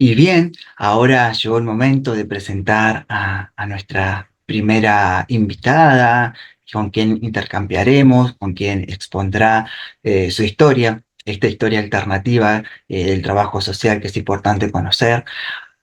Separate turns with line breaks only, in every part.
Y bien, ahora llegó el momento de presentar a nuestra primera invitada, con quien intercambiaremos, con quien expondrá su historia, esta historia alternativa del trabajo social que es importante conocer.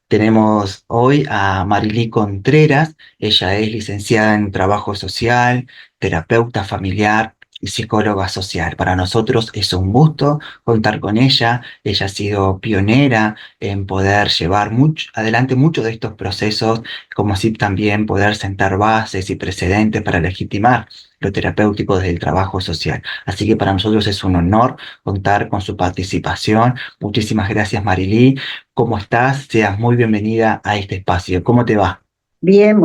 Tenemos hoy a Marilí Contreras. Ella es licenciada en Trabajo Social, terapeuta familiar y psicóloga social. Para nosotros es un gusto contar con ella. Ella ha sido pionera en poder llevar adelante muchos de estos procesos, como así también poder sentar bases y precedentes para legitimar lo terapéutico desde el trabajo social. Así que para nosotros es un honor contar con su participación. Muchísimas gracias, Marilí. ¿Cómo estás? Seas muy bienvenida a este espacio. ¿Cómo te va?
Bien,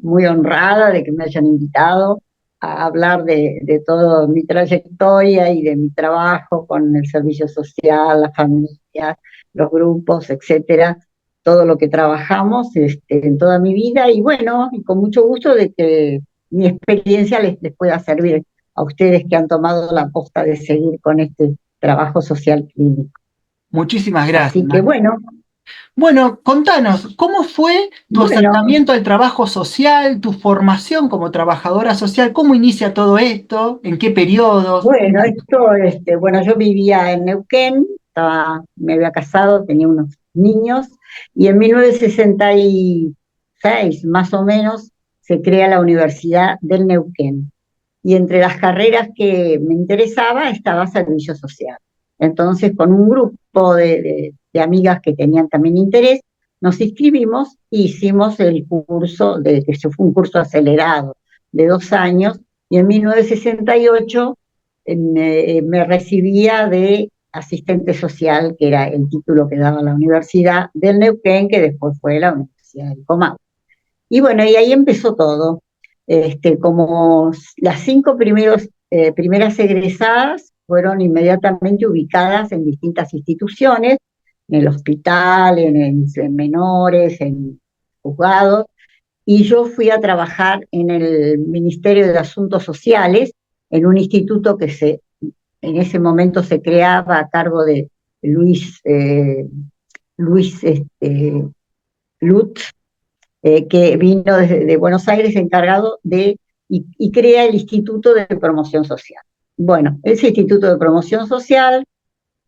muy honrada de que me hayan invitado a hablar de toda mi trayectoria y de mi trabajo con el servicio social, las familias, los grupos, etcétera, todo lo que trabajamos en toda mi vida y bueno, y con mucho gusto de que mi experiencia les pueda servir a ustedes que han tomado la posta de seguir con este trabajo social clínico.
Muchísimas gracias,
Así que
Bueno, contanos, ¿cómo fue tu
bueno,
acercamiento al trabajo social, tu formación como trabajadora social? ¿Cómo inicia todo esto? ¿En qué periodos?
Bueno, yo vivía en Neuquén, me había casado, tenía unos niños, y en 1966, más o menos, se crea la Universidad del Neuquén. Y entre las carreras que me interesaba estaba servicio social. Entonces, con un grupo de amigas que tenían también interés, nos inscribimos e hicimos el curso, que fue un curso acelerado de 2 años, y en 1968 me recibía de asistente social, que era el título que daba la Universidad del Neuquén, que después fue la Universidad del Comahue. Y bueno, y ahí empezó todo. Como las 5 primeras egresadas fueron inmediatamente ubicadas en distintas instituciones, en el hospital, en menores, en juzgados, y yo fui a trabajar en el Ministerio de Asuntos Sociales, en un instituto en ese momento se creaba a cargo de Luis, Luis Lutz, que vino desde de Buenos Aires encargado y crea el Instituto de Promoción Social. Bueno, ese Instituto de Promoción Social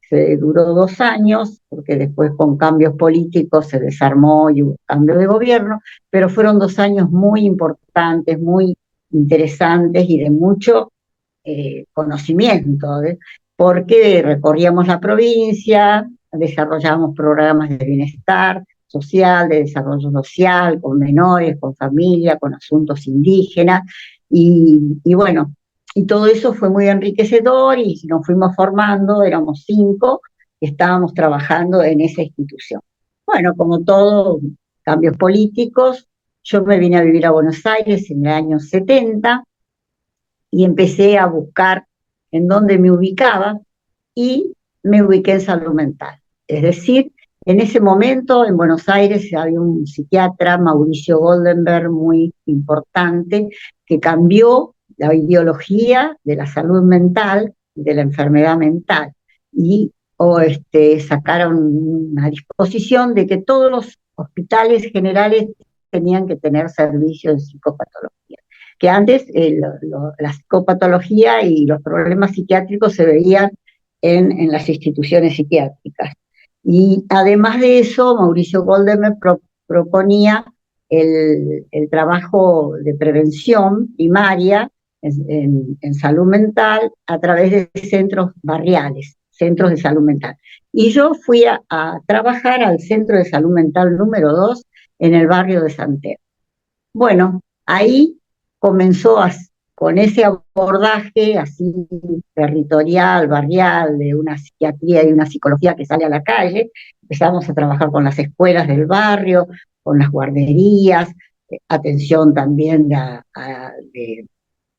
se duró 2 años, porque después con cambios políticos se desarmó y hubo cambio de gobierno, pero fueron 2 años muy importantes, muy interesantes y de mucho conocimiento, porque recorríamos la provincia, desarrollábamos programas de bienestar social, de desarrollo social, con menores, con familia, con asuntos indígenas, y bueno, y todo eso fue muy enriquecedor y nos fuimos formando, éramos 5 que estábamos trabajando en esa institución. Bueno, como todo, cambios políticos, yo me vine a vivir a Buenos Aires en el año 70 y empecé a buscar en dónde me ubicaba y me ubiqué en salud mental. Es decir, en ese momento en Buenos Aires había un psiquiatra, Mauricio Goldenberg, muy importante, que cambió la ideología de la salud mental, de la enfermedad mental, y sacaron una disposición de que todos los hospitales generales tenían que tener servicios de psicopatología, que antes la psicopatología y los problemas psiquiátricos se veían en las instituciones psiquiátricas. Y además de eso, Mauricio Goldenberg proponía el trabajo de prevención primaria en salud mental a través de centros barriales, centros de salud mental. Y yo fui a trabajar al Centro de Salud Mental número 2 en el barrio de Santiago. Bueno, ahí comenzó con ese abordaje así territorial, barrial, de una psiquiatría y una psicología que sale a la calle. Empezamos a trabajar con las escuelas del barrio, con las guarderías, atención también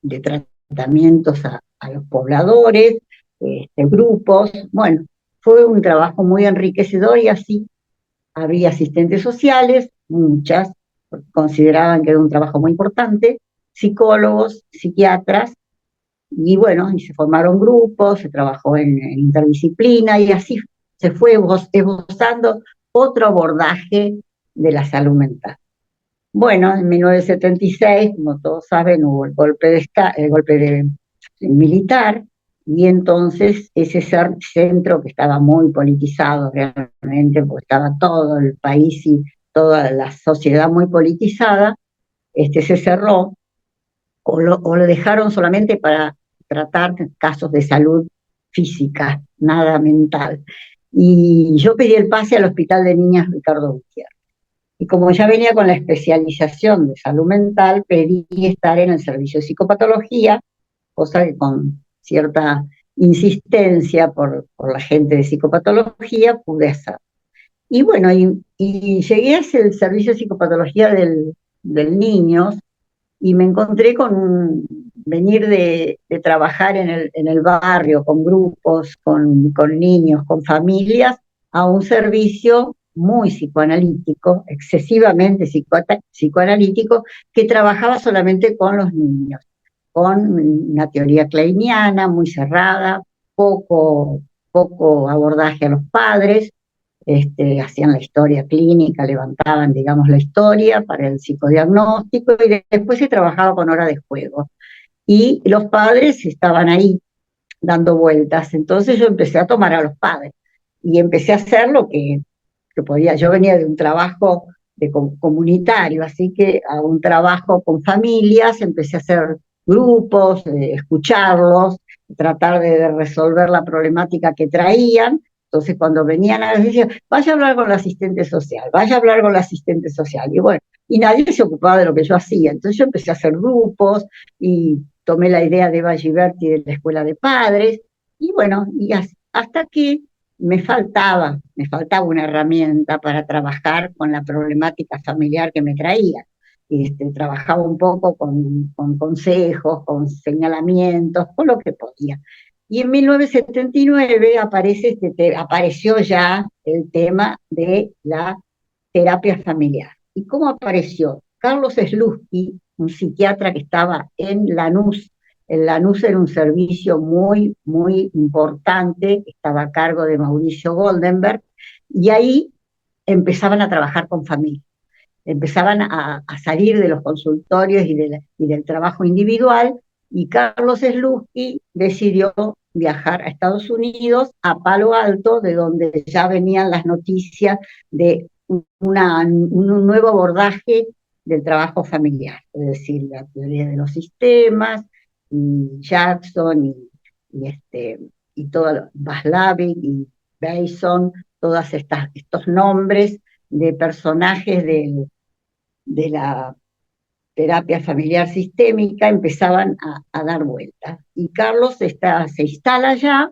de tratamientos a los pobladores, grupos. Bueno, fue un trabajo muy enriquecedor y así había asistentes sociales, muchas, porque consideraban que era un trabajo muy importante, psicólogos, psiquiatras, y bueno, y se formaron grupos, se trabajó en interdisciplina y así se fue esbozando otro abordaje de la salud mental. Bueno, en 1976, como todos saben, hubo el golpe militar, y entonces ese centro, que estaba muy politizado realmente, porque estaba todo el país y toda la sociedad muy politizada, se cerró, o lo dejaron solamente para tratar casos de salud física, nada mental. Y yo pedí el pase al Hospital de Niñas Ricardo Gutiérrez. Y como ya venía con la especialización de salud mental, pedí estar en el servicio de psicopatología, cosa que con cierta insistencia por la gente de psicopatología pude hacer. Y bueno, y llegué a ese servicio de psicopatología del niños, y me encontré con venir de trabajar en el barrio, con grupos, con niños, con familias, a un servicio muy psicoanalítico, excesivamente psicoanalítico, que trabajaba solamente con los niños, con una teoría kleiniana muy cerrada, poco abordaje a los padres. Hacían la historia clínica, levantaban, digamos, la historia para el psicodiagnóstico, y después se trabajaba con hora de juego. Y los padres estaban ahí dando vueltas. Entonces yo empecé a tomar a los padres y empecé a hacer lo que podía. Yo venía de un trabajo comunitario, así que a un trabajo con familias, empecé a hacer grupos, escucharlos, tratar de resolver la problemática que traían. Entonces, cuando venían a decir, vaya a hablar con la asistente social, vaya a hablar con la asistente social. Y bueno, y nadie se ocupaba de lo que yo hacía. Entonces yo empecé a hacer grupos y tomé la idea de Eva Giberti de la escuela de padres. Y bueno, y hasta que me faltaba una herramienta para trabajar con la problemática familiar que me traía. Trabajaba un poco con consejos, con señalamientos, con lo que podía. Y en 1979 apareció ya el tema de la terapia familiar. ¿Y cómo apareció? Carlos Slutsky, un psiquiatra que estaba en Lanús. El Lanús era un servicio muy importante, que estaba a cargo de Mauricio Goldenberg, y ahí empezaban a trabajar con familias, empezaban a salir de los consultorios y del trabajo individual, y Carlos Slutsky decidió viajar a Estados Unidos, a Palo Alto, de donde ya venían las noticias de un nuevo abordaje del trabajo familiar, es decir, la teoría de los sistemas, y Jackson y todo, Vaslavic y Bason, todos estos nombres de personajes de la terapia familiar sistémica empezaban a dar vueltas. Y Carlos se instala allá,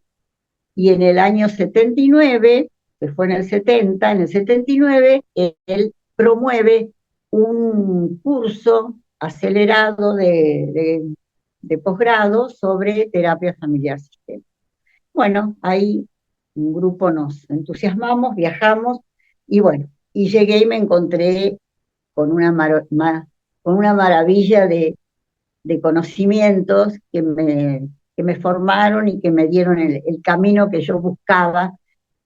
y en el año 79, que fue en el 79, él promueve un curso acelerado de posgrado sobre terapia familiar sistémica. Bueno, ahí un grupo nos entusiasmamos, viajamos, y bueno, y llegué y me encontré con con una maravilla de conocimientos que me formaron y que me dieron el camino que yo buscaba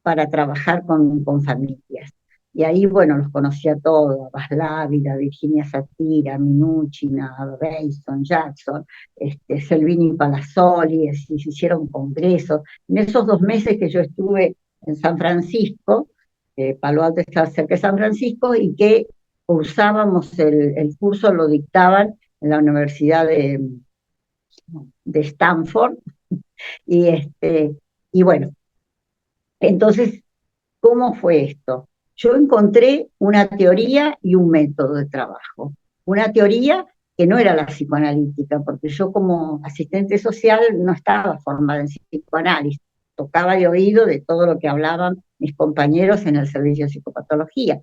para trabajar con familias. Y ahí, bueno, los conocí a todos: a Vaslavic, a Virginia Satir, a Minuchin, a Bason, Jackson, Selvini Palazzoli, se hicieron congresos. En esos 2 meses que yo estuve en San Francisco, Palo Alto está cerca de San Francisco, y que cursábamos el curso, lo dictaban en la Universidad de Stanford, y bueno, entonces, ¿cómo fue esto? Yo encontré una teoría y un método de trabajo. Una teoría que no era la psicoanalítica, porque yo como asistente social no estaba formada en psicoanálisis, tocaba de oído de todo lo que hablaban mis compañeros en el servicio de psicopatología,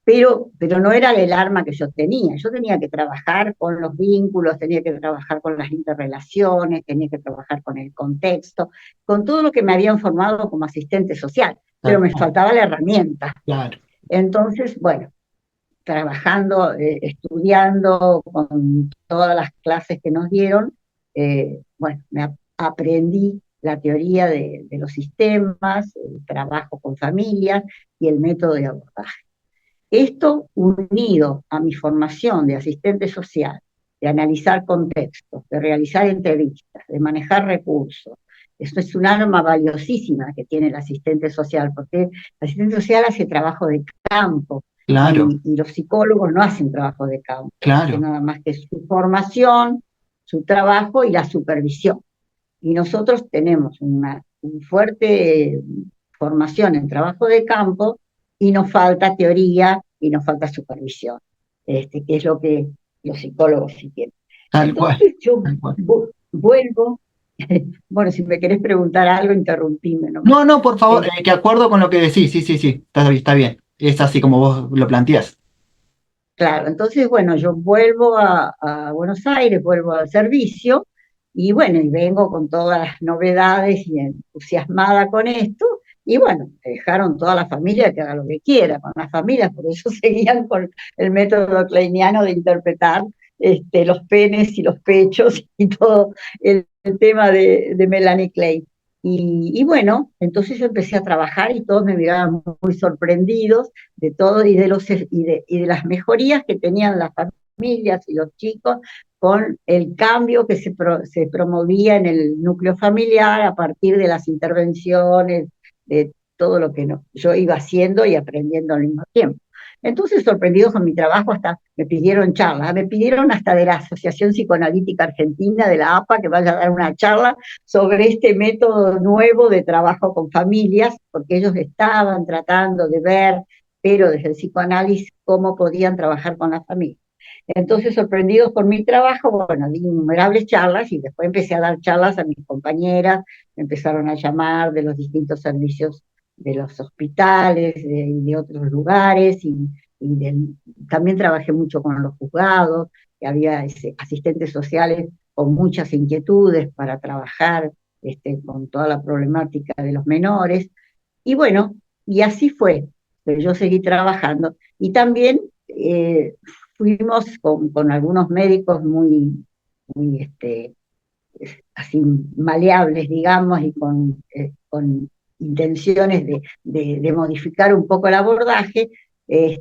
pero no era el arma que yo tenía que trabajar con los vínculos, tenía que trabajar con las interrelaciones, tenía que trabajar con el contexto, con todo lo que me habían formado como asistente social, pero me faltaba la herramienta.
Claro.
Entonces, bueno, trabajando, estudiando con todas las clases que nos dieron, bueno, aprendí la teoría de los sistemas, el trabajo con familias y el método de abordaje. Esto unido a mi formación de asistente social, de analizar contextos, de realizar entrevistas, de manejar recursos. Esto es un arma valiosísima que tiene el asistente social, porque el asistente social hace trabajo de campo
Claro,
y los psicólogos no hacen trabajo de campo, hacen
claro.
nada más que su formación, su trabajo y la supervisión. Y nosotros tenemos una fuerte formación en trabajo de campo y nos falta teoría y nos falta supervisión, que es lo que los psicólogos sí tienen.
Tal cual,
Entonces yo
tal cual.
vuelvo, bueno, si me querés preguntar algo, interrumpime nomás.
No, no, por favor,
Eh,
que acuerdo con lo que decís, sí, sí, sí, está bien. Es así como vos lo planteás.
Claro, entonces, bueno, yo vuelvo a Buenos Aires, vuelvo al servicio y bueno, y vengo con todas las novedades y entusiasmada con esto. Y bueno, me dejaron toda la familia que haga lo que quiera con las familias, por eso seguían con el método kleiniano de interpretar los penes y los pechos y todo el tema de Melanie Klein. Y bueno, entonces yo empecé a trabajar y todos me miraban muy sorprendidos de todo y de las mejorías que tenían las familias y los chicos con el cambio que se promovía en el núcleo familiar a partir de las intervenciones, de todo lo que yo iba haciendo y aprendiendo al mismo tiempo. Entonces, sorprendidos con mi trabajo, hasta me pidieron charlas, me pidieron hasta de la Asociación Psicoanalítica Argentina, de la APA, que vaya a dar una charla sobre este método nuevo de trabajo con familias, porque ellos estaban tratando de ver, pero desde el psicoanálisis, cómo podían trabajar con la familia. Entonces, sorprendidos por mi trabajo, bueno, di innumerables charlas y después empecé a dar charlas a mis compañeras, me empezaron a llamar de los distintos servicios de los hospitales, de otros lugares, y también trabajé mucho con los juzgados, que había asistentes sociales con muchas inquietudes para trabajar con toda la problemática de los menores. Y bueno, y así fue, pero yo seguí trabajando. Y también fuimos con algunos médicos muy así maleables, digamos, y con intenciones de modificar un poco el abordaje.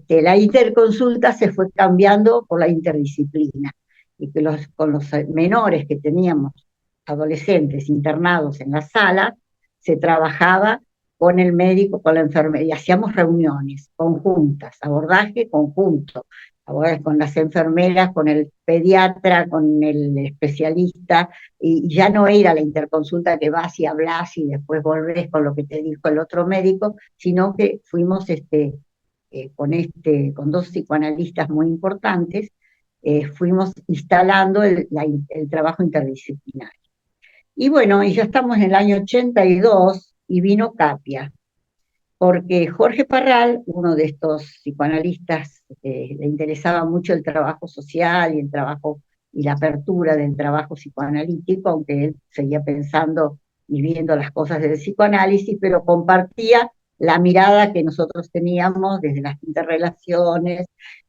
La interconsulta se fue cambiando por la interdisciplina, y que con los menores que teníamos, adolescentes internados en la sala, se trabajaba con el médico, con la enfermera, y hacíamos reuniones conjuntas, abordaje conjunto, ahora con las enfermeras, con el pediatra, con el especialista, y ya no era la interconsulta que vas y hablas y después volvés con lo que te dijo el otro médico, sino que fuimos con dos psicoanalistas muy importantes, fuimos instalando el trabajo interdisciplinario. Y bueno, y ya estamos en el año 82 y vino Capia, porque Jorge Parral, uno de estos psicoanalistas, le interesaba mucho el trabajo social y el trabajo y la apertura del trabajo psicoanalítico, aunque él seguía pensando y viendo las cosas del psicoanálisis, pero compartía la mirada que nosotros teníamos desde las interrelaciones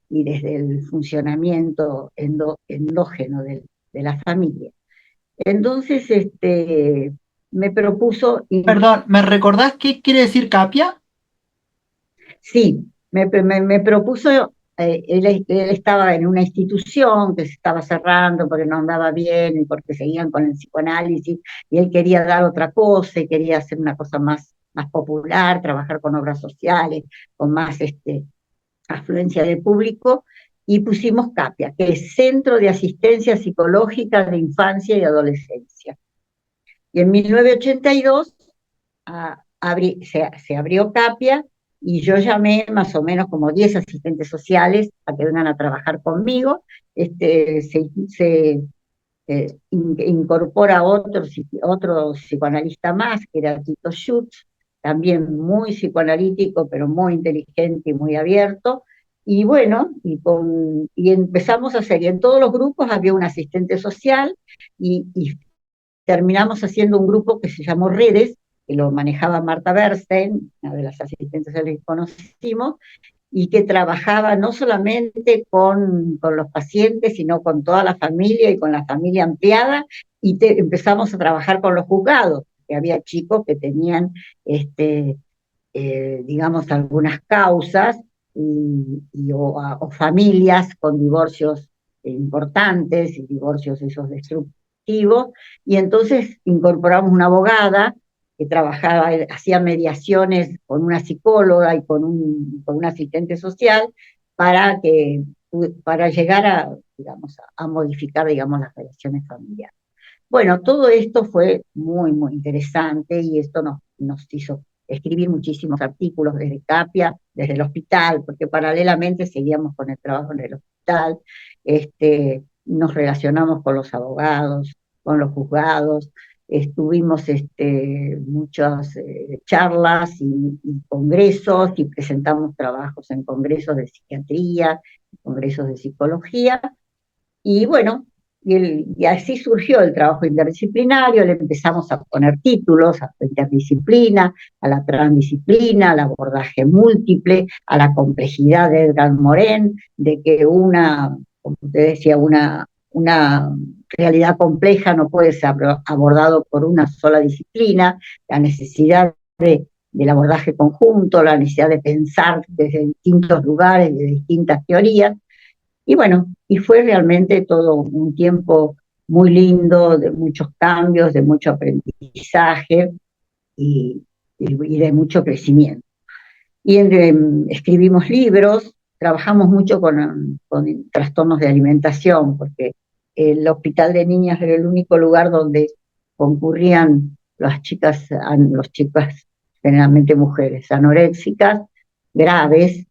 y desde el funcionamiento endógeno de la familia. Entonces, me propuso.
Perdón, ¿me recordás qué quiere decir capia?
Sí, me propuso, él estaba en una institución que se estaba cerrando porque no andaba bien y porque seguían con el psicoanálisis, y él quería dar otra cosa y quería hacer una cosa más popular, trabajar con obras sociales, con más afluencia de público, y pusimos CAPIA, que es Centro de Asistencia Psicológica de Infancia y Adolescencia. Y en 1982 se abrió Capia, y yo llamé más o menos como 10 asistentes sociales a que vengan a trabajar conmigo. Se incorpora otro psicoanalista más, que era Tito Schutz, también muy psicoanalítico, pero muy inteligente y muy abierto. Y bueno, y empezamos a hacer, y en todos los grupos había un asistente social, y terminamos haciendo un grupo que se llamó Redes, que lo manejaba Marta Bernstein, una de las asistentes que conocimos, y que trabajaba no solamente con los pacientes, sino con toda la familia y con la familia ampliada, y empezamos a trabajar con los juzgados. porque había chicos que tenían, digamos, algunas causas o familias con divorcios importantes y divorcios esos destructivos, y entonces incorporamos una abogada que trabajaba, hacía mediaciones con una psicóloga y con un asistente social para que para llegar a, digamos, a modificar, digamos, las relaciones familiares. Bueno, todo esto fue muy, muy interesante y esto nos hizo escribir muchísimos artículos desde Capia, desde el hospital, porque paralelamente seguíamos con el trabajo en el hospital, nos relacionamos con los abogados, con los juzgados, estuvimos muchas charlas y congresos y presentamos trabajos en congresos de psiquiatría, congresos de psicología, y bueno, y así surgió el trabajo interdisciplinario, le empezamos a poner títulos a la interdisciplina, a la transdisciplina, al abordaje múltiple, a la complejidad de Edgar Morin, de que como usted decía, una realidad compleja no puede ser abordado por una sola disciplina, la necesidad del abordaje conjunto, la necesidad de pensar desde distintos lugares, de distintas teorías. Y bueno, y fue realmente todo un tiempo muy lindo, de muchos cambios, de mucho aprendizaje y de mucho crecimiento. Y escribimos libros, trabajamos mucho con trastornos de alimentación, porque el hospital de niñas era el único lugar donde concurrían los chicas, generalmente mujeres, anoréxicas, graves,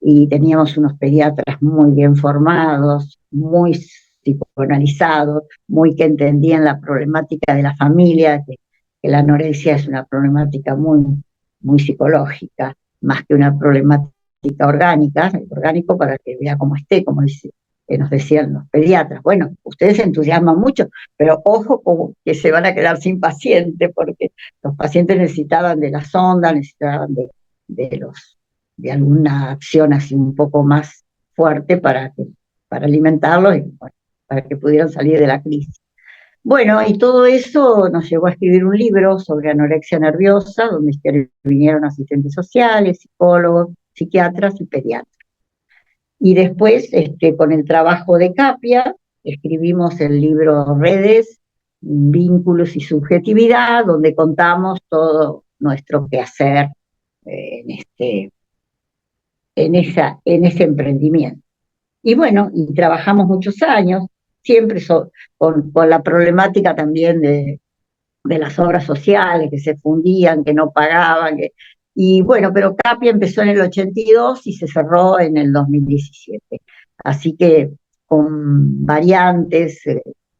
y teníamos unos pediatras muy bien formados, muy psicoanalizados, muy que entendían la problemática de la familia, que la anorexia es una problemática muy psicológica, más que una problemática orgánica, orgánico para que vea cómo esté, como nos decían los pediatras. Bueno, ustedes se entusiasman mucho, pero ojo como que se van a quedar sin paciente, porque los pacientes necesitaban de la sonda, necesitaban de alguna acción así un poco más fuerte para alimentarlos y bueno, para que pudieran salir de la crisis. Bueno, y todo eso nos llevó a escribir un libro sobre anorexia nerviosa, donde vinieron asistentes sociales, psicólogos, psiquiatras y pediatras. Y después, con el trabajo de Capia, escribimos el libro Redes, Vínculos y Subjetividad, donde contamos todo nuestro quehacer en en ese emprendimiento. Y bueno, y trabajamos muchos años, siempre con la problemática también de las obras sociales que se fundían, que no pagaban, y bueno, pero Capia empezó en el 82 y se cerró en el 2017. Así que con variantes,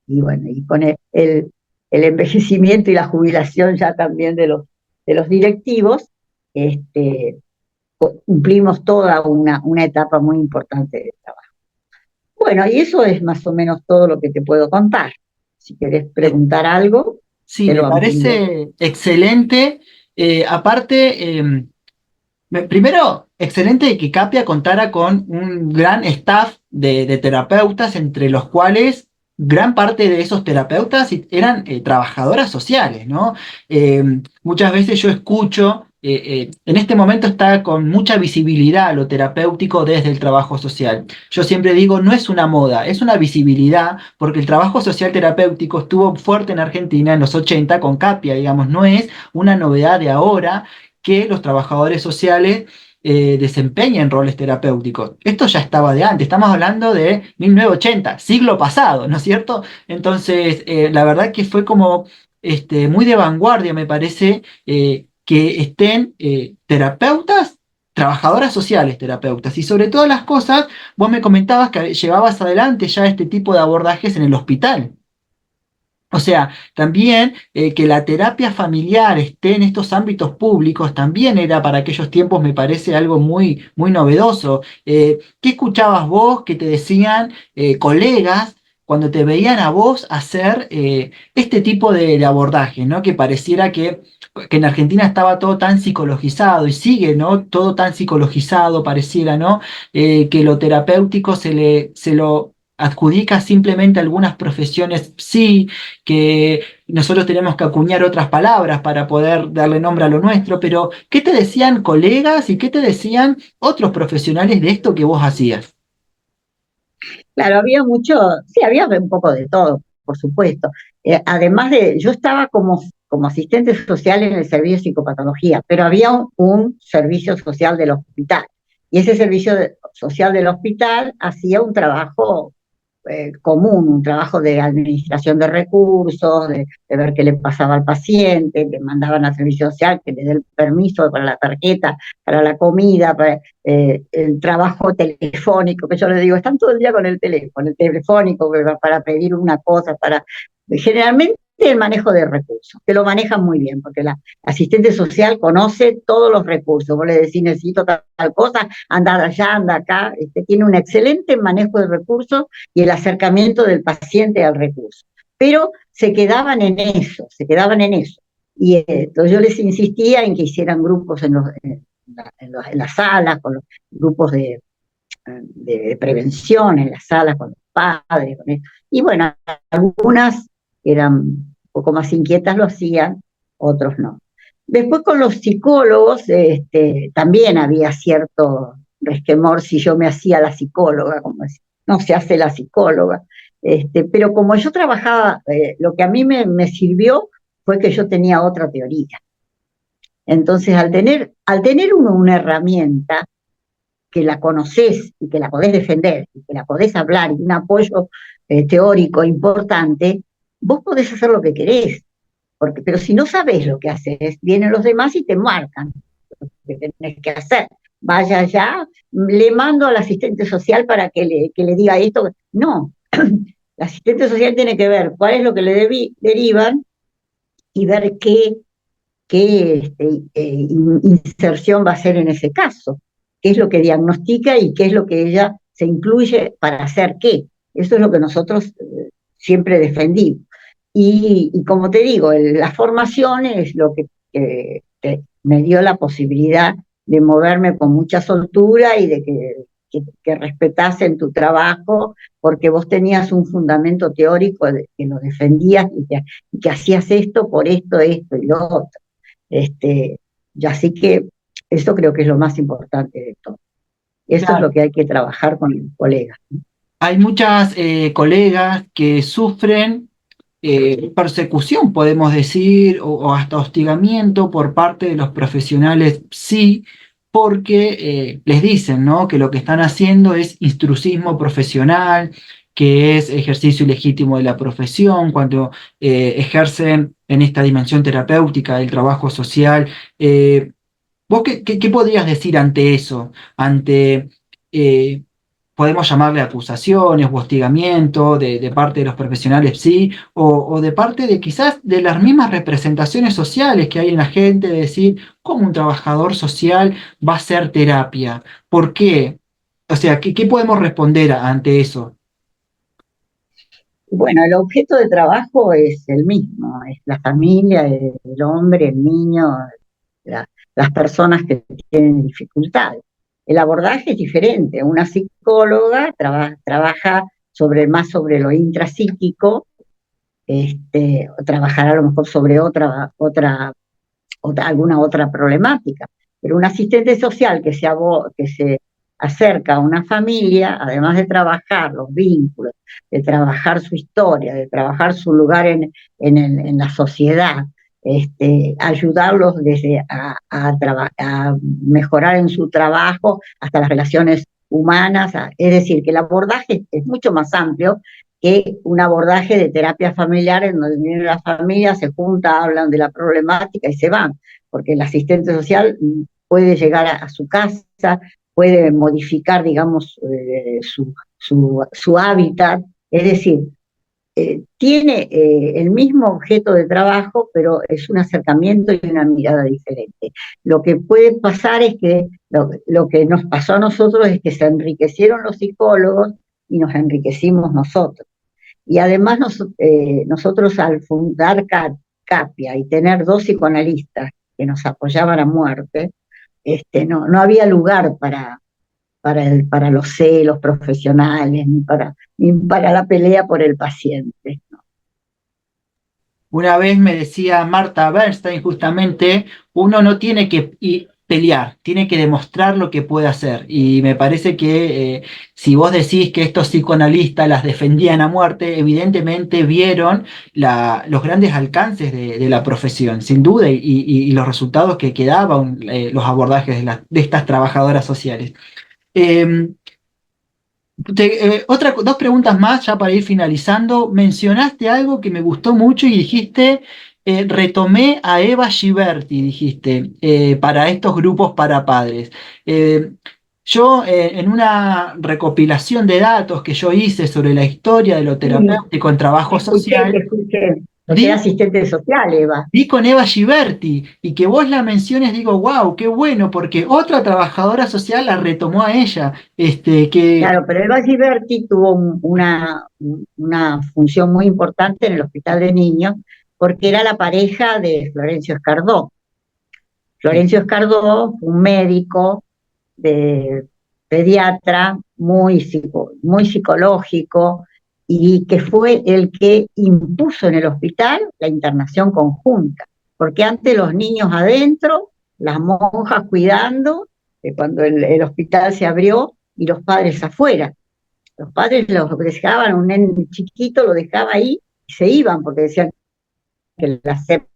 y bueno, y con el envejecimiento y la jubilación ya también de los directivos, cumplimos toda una etapa muy importante de trabajo. Bueno, y eso es más o menos todo lo que te puedo contar. Si querés preguntar algo,
Sí,
te
me
lo amplío.
parece excelente. Aparte, primero, excelente que Capia contara con un gran staff de terapeutas, entre los cuales gran parte de esos terapeutas eran trabajadoras sociales, ¿no? Muchas veces yo escucho, en este momento está con mucha visibilidad lo terapéutico desde el trabajo social. Yo siempre digo, no es una moda, es una visibilidad, porque el trabajo social terapéutico estuvo fuerte en Argentina en los 80 con Capia, digamos, no es una novedad de ahora que los trabajadores sociales desempeñen roles terapéuticos. Esto ya estaba de antes, estamos hablando de 1980, siglo pasado, ¿no es cierto? Entonces, la verdad que fue como muy de vanguardia, me parece, que estén terapeutas, trabajadoras sociales terapeutas. Y sobre todas las cosas, vos me comentabas que llevabas adelante ya este tipo de abordajes en el hospital. O sea, también que la terapia familiar esté en estos ámbitos públicos también era para aquellos tiempos, me parece algo muy novedoso. ¿Qué escuchabas vos que te decían colegas cuando te veían a vos hacer este tipo de abordaje, ¿no? Que pareciera que en Argentina estaba todo tan psicologizado y sigue, ¿no? Todo tan psicologizado, pareciera, ¿no? Que lo terapéutico se lo adjudica simplemente algunas profesiones sí, que nosotros tenemos que acuñar otras palabras para poder darle nombre a lo nuestro, pero ¿qué te decían colegas y qué te decían otros profesionales de esto que vos hacías?
Claro, había mucho, sí, había un poco de todo, por supuesto. Además yo estaba como asistente social en el servicio de psicopatología, pero había un servicio social del hospital. Y ese social del hospital hacía un trabajo común, un trabajo de administración de recursos, de ver qué le pasaba al paciente, que mandaban al servicio social, que le dé el permiso para la tarjeta, para la comida, para el trabajo telefónico, que yo les digo, están todo el día con el teléfono, el telefónico para pedir una cosa, generalmente el manejo de recursos, que lo manejan muy bien, porque la asistente social conoce todos los recursos. Vos le decís, necesito tal cosa, anda allá, anda acá. Tiene un excelente manejo de recursos y el acercamiento del paciente al recurso. Pero se quedaban en eso, se quedaban en eso. Y entonces yo les insistía en que hicieran grupos en las salas, con los grupos de prevención en las salas con los padres. Y bueno, algunas eran un poco más inquietas lo hacían, otros no. Después con los psicólogos también había cierto resquemor si yo me hacía la psicóloga, como decía, no se hace la psicóloga. Pero como yo trabajaba, lo que a mí me sirvió fue que yo tenía otra teoría. Entonces, al tener uno una herramienta que la conoces y que la podés defender y que la podés hablar y un apoyo teórico importante, vos podés hacer lo que querés. Pero si no sabés lo que haces, vienen los demás y te marcan lo que tenés que hacer. Vaya allá, le mando al asistente social para que le diga esto. No, el asistente social tiene que ver cuál es lo que le derivan y ver qué inserción va a ser en ese caso, qué es lo que diagnostica y qué es lo que ella se incluye para hacer qué. Eso es lo que nosotros siempre defendimos. Y como te digo, la formación es lo que me dio la posibilidad de moverme con mucha soltura y de que respetasen tu trabajo, porque vos tenías un fundamento teórico que lo defendías y que hacías esto por esto y lo otro. Y así que eso creo que es lo más importante de todo. Eso es lo
Claro.
que hay que trabajar con los colegas.
Hay muchas colegas que sufren persecución, podemos decir, o hasta hostigamiento por parte de los profesionales, sí, porque les dicen, ¿no?, que lo que están haciendo es intrusismo profesional, que es ejercicio ilegítimo de la profesión, cuando ejercen en esta dimensión terapéutica del trabajo social. ¿Vos qué podrías decir ante eso? Ante, eh, podemos llamarle acusaciones o hostigamiento de parte de los profesionales, sí, o de parte de quizás de las mismas representaciones sociales que hay en la gente, de decir, ¿cómo un trabajador social va a hacer terapia? ¿Por qué? O sea, ¿qué podemos responder ante eso?
Bueno, el objeto de trabajo es el mismo, es la familia, el hombre, el niño, la- las personas que tienen dificultades. El abordaje es diferente. Una psicóloga trabaja más sobre lo intrapsíquico, o trabajará a lo mejor sobre alguna otra problemática. Pero un asistente social que se acerca a una familia, además de trabajar los vínculos, de trabajar su historia, de trabajar su lugar en la sociedad, ayudarlos desde a mejorar en su trabajo hasta las relaciones humanas, es decir, que el abordaje es mucho más amplio que un abordaje de terapia familiar en donde viene la familia, se junta, hablan de la problemática y se van, porque el asistente social puede llegar a su casa, puede modificar, digamos, su hábitat, es decir, tiene el mismo objeto de trabajo, pero es un acercamiento y una mirada diferente. Lo que puede pasar es que lo que nos pasó a nosotros es que se enriquecieron los psicólogos y nos enriquecimos nosotros. Y además nosotros al fundar CAPIA y tener dos psicoanalistas que nos apoyaban a muerte, no había lugar para los celos profesionales, ni para la pelea por el paciente.
Una vez me decía Marta Bernstein justamente, uno no tiene que pelear, tiene que demostrar lo que puede hacer. Y me parece que si vos decís que estos psicoanalistas las defendían a muerte, evidentemente vieron los grandes alcances de la profesión, sin duda, y los resultados que daban los abordajes de estas trabajadoras sociales. Em, dos preguntas más ya para ir finalizando. Mencionaste algo que me gustó mucho y dijiste, retomé a Eva Giberti, dijiste, para estos grupos para padres. Eh, yo, en una recopilación de datos que yo hice sobre la historia de lo
Sí,
terapéutico en trabajo
te
social,
escuché, porque era
di
asistente social, Eva.
Vi con Eva Giberti y que vos la menciones, digo, wow, qué bueno, porque otra trabajadora social la retomó a ella, que
Claro, pero Eva Giberti tuvo una función muy importante en el Hospital de Niños, porque era la pareja de Florencio Escardó.
sí,
Florencio Escardó fue un médico de pediatra muy psicológico y que fue el que impuso en el hospital la internación conjunta, porque antes los niños adentro, las monjas cuidando, cuando el hospital se abrió y los padres afuera. Los padres los dejaban, un nene chiquito lo dejaba ahí y se iban porque decían que la sepsia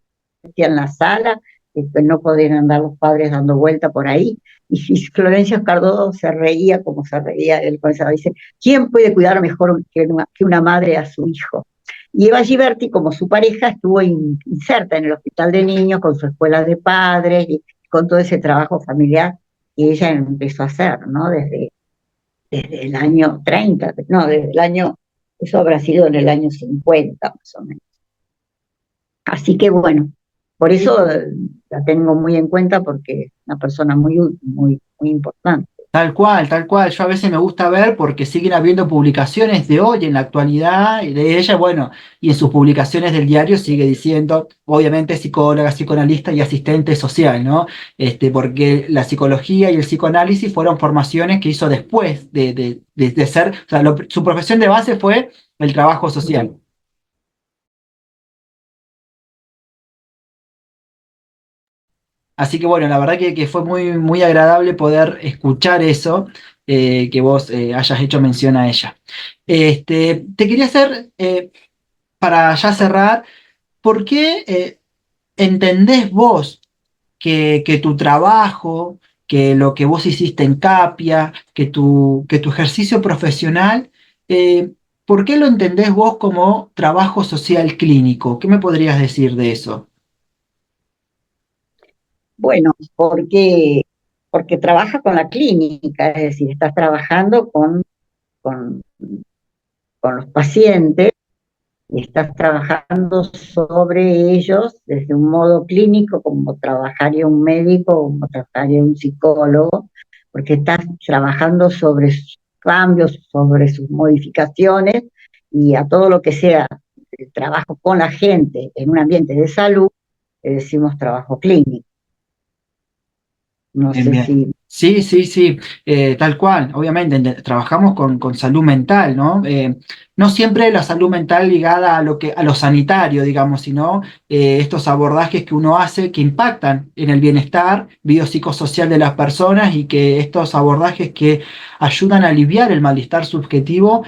en la sala, que no podían andar los padres dando vuelta por ahí. Y Florencio Cardoso se reía como se reía él con esa, dice, ¿quién puede cuidar mejor que una madre a su hijo? Y Eva Giberti, como su pareja, estuvo inserta en el hospital de niños con su escuela de padres y con todo ese trabajo familiar que ella empezó a hacer, ¿no? Desde el año 30, no, desde el año, eso habrá sido en el año 50 más o menos. Así que bueno, por eso la tengo muy en cuenta porque es una persona muy importante.
tal cual, tal cual. Yo a veces me gusta ver porque siguen habiendo publicaciones de hoy en la actualidad y de ella, bueno, y en sus publicaciones del diario sigue diciendo, obviamente, psicóloga, psicoanalista y asistente social, ¿no? Porque la psicología y el psicoanálisis fueron formaciones que hizo después de ser, o sea, su profesión de base fue el trabajo social. Así que bueno, la verdad que fue muy, muy agradable poder escuchar eso, que vos hayas hecho mención a ella. Te quería hacer, para ya cerrar, ¿por qué entendés vos que tu trabajo, que lo que vos hiciste en Capia, que tu ejercicio profesional, ¿por qué lo entendés vos como trabajo social clínico? ¿Qué me podrías decir de eso?
Bueno, porque trabaja con la clínica, es decir, estás trabajando con, con los pacientes y estás trabajando sobre ellos desde un modo clínico, como trabajaría un médico, como trabajaría un psicólogo, porque estás trabajando sobre sus cambios, sobre sus modificaciones y a todo lo que sea el trabajo con la gente en un ambiente de salud, le decimos trabajo clínico. No
Bien,
sé
bien.
si
Sí, sí, sí, tal cual. Obviamente, trabajamos con salud mental, ¿no? No siempre la salud mental ligada a lo sanitario, digamos, sino estos abordajes que uno hace que impactan en el bienestar biopsicosocial de las personas y que estos abordajes que ayudan a aliviar el malestar subjetivo,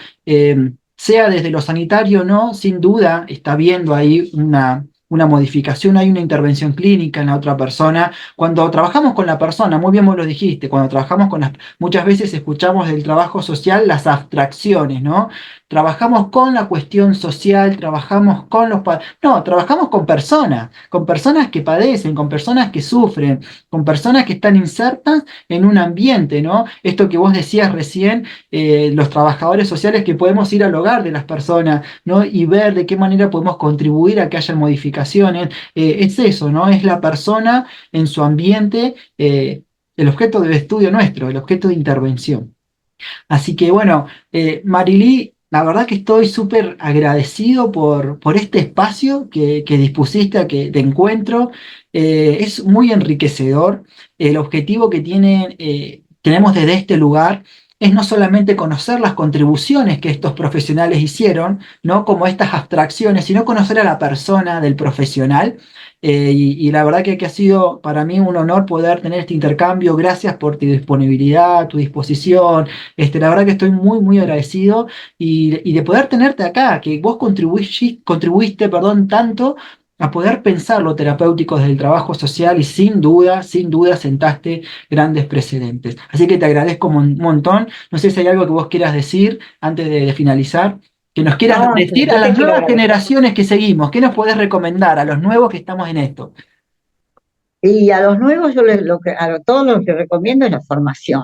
sea desde lo sanitario o no, sin duda está habiendo ahí una modificación, hay una intervención clínica en la otra persona cuando trabajamos con la persona, muy bien vos lo dijiste, cuando trabajamos con las, muchas veces escuchamos del trabajo social las abstracciones, ¿no? Trabajamos con la cuestión social, trabajamos con no, trabajamos con personas que padecen, con personas que sufren, con personas que están insertas en un ambiente, ¿no? Esto que vos decías recién, los trabajadores sociales que podemos ir al hogar de las personas, ¿no? Y ver de qué manera podemos contribuir a que haya modificaciones. Es eso, ¿no? Es la persona en su ambiente, el objeto de estudio nuestro, el objeto de intervención. Así que bueno, Marilí, la verdad que estoy súper agradecido por este espacio que dispusiste a que de encuentro. Es muy enriquecedor. El objetivo que tienen tenemos desde este lugar es no solamente conocer las contribuciones que estos profesionales hicieron, ¿no? Como estas abstracciones, sino conocer a la persona del profesional. Y la verdad que ha sido para mí un honor poder tener este intercambio. Gracias por tu disponibilidad, tu disposición. La verdad que estoy muy, muy agradecido y de poder tenerte acá, que vos contribuiste, perdón, tanto a poder pensar lo terapéutico desde el trabajo social y sin duda sentaste grandes precedentes. Así que te agradezco un montón. No sé si hay algo que vos quieras decir antes de finalizar, que nos quieras
No,
decir a
yo te
las
quiero
nuevas
agradecer.
generaciones que seguimos. ¿Qué nos podés recomendar a los nuevos que estamos en esto?
Y a los nuevos, todos los que recomiendo es la formación,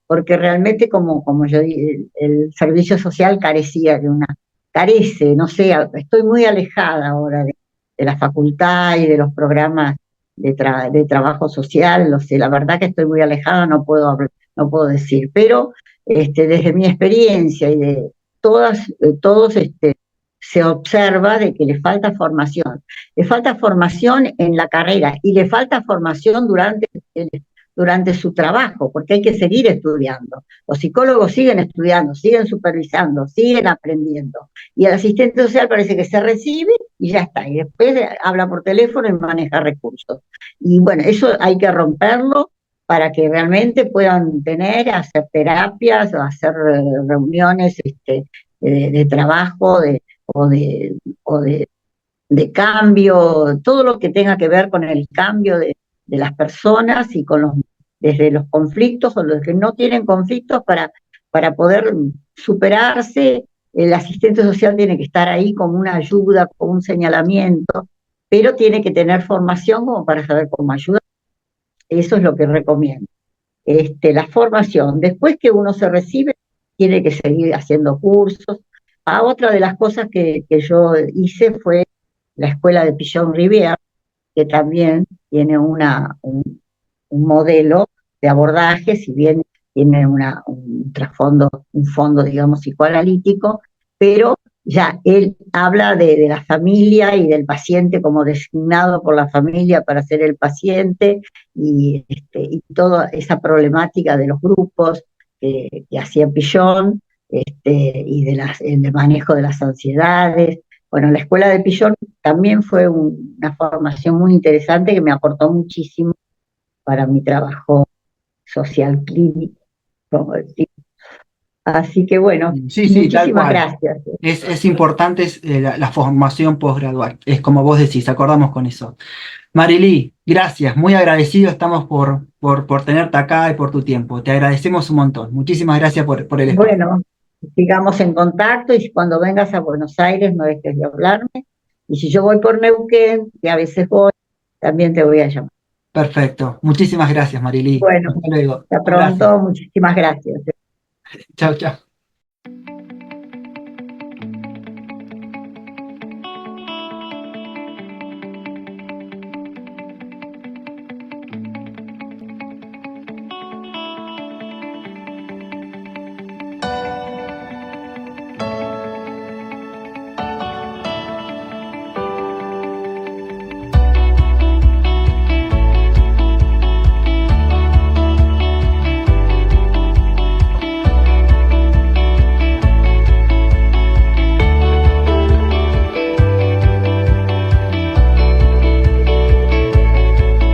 porque realmente, como yo dije, el servicio social carecía carece, no sé, estoy muy alejada ahora de la facultad y de los programas de trabajo social, lo sé, la verdad que estoy muy alejada, no puedo decir, pero desde mi experiencia y de todos, se observa de que le falta formación en la carrera y le falta formación durante su trabajo, porque hay que seguir estudiando. Los psicólogos siguen estudiando, siguen supervisando, siguen aprendiendo. Y el asistente social parece que se recibe y ya está. Y después habla por teléfono y maneja recursos. Y bueno, eso hay que romperlo para que realmente puedan hacer terapias o hacer reuniones de trabajo o, de, o de cambio, todo lo que tenga que ver con el cambio de las personas y desde los conflictos o los que no tienen conflictos para poder superarse. El asistente social tiene que estar ahí como una ayuda, como un señalamiento, pero tiene que tener formación como para saber cómo ayudar. Eso es lo que recomiendo. La formación, después que uno se recibe, tiene que seguir haciendo cursos. Otra de las cosas que yo hice fue la escuela de Pichon Rivière, que también tiene un modelo de abordaje, si bien tiene un trasfondo, un fondo, digamos, psicoanalítico, pero ya él habla de la familia y del paciente como designado por la familia para ser el paciente y toda esa problemática de los grupos que hacía Pichon y del manejo de las ansiedades. Bueno, la escuela de Pichon también fue una formación muy interesante que me aportó muchísimo para mi trabajo social clínico, como decir. Así que bueno,
Sí, sí, tal
muchísimas
cual.
gracias.
Es importante la formación posgradual. Es como vos decís, acordamos con eso. Marily, gracias, muy agradecido estamos por tenerte acá y por tu tiempo. Te agradecemos un montón. Muchísimas gracias por el espacio.
Bueno, sigamos en contacto y cuando vengas a Buenos Aires no dejes de hablarme. Y si yo voy por Neuquén, que a veces voy, también te voy a llamar.
Perfecto. Muchísimas gracias, Marily.
Bueno,
Hasta luego.
hasta
Abrazo.
pronto, muchísimas gracias.
Chao, chao.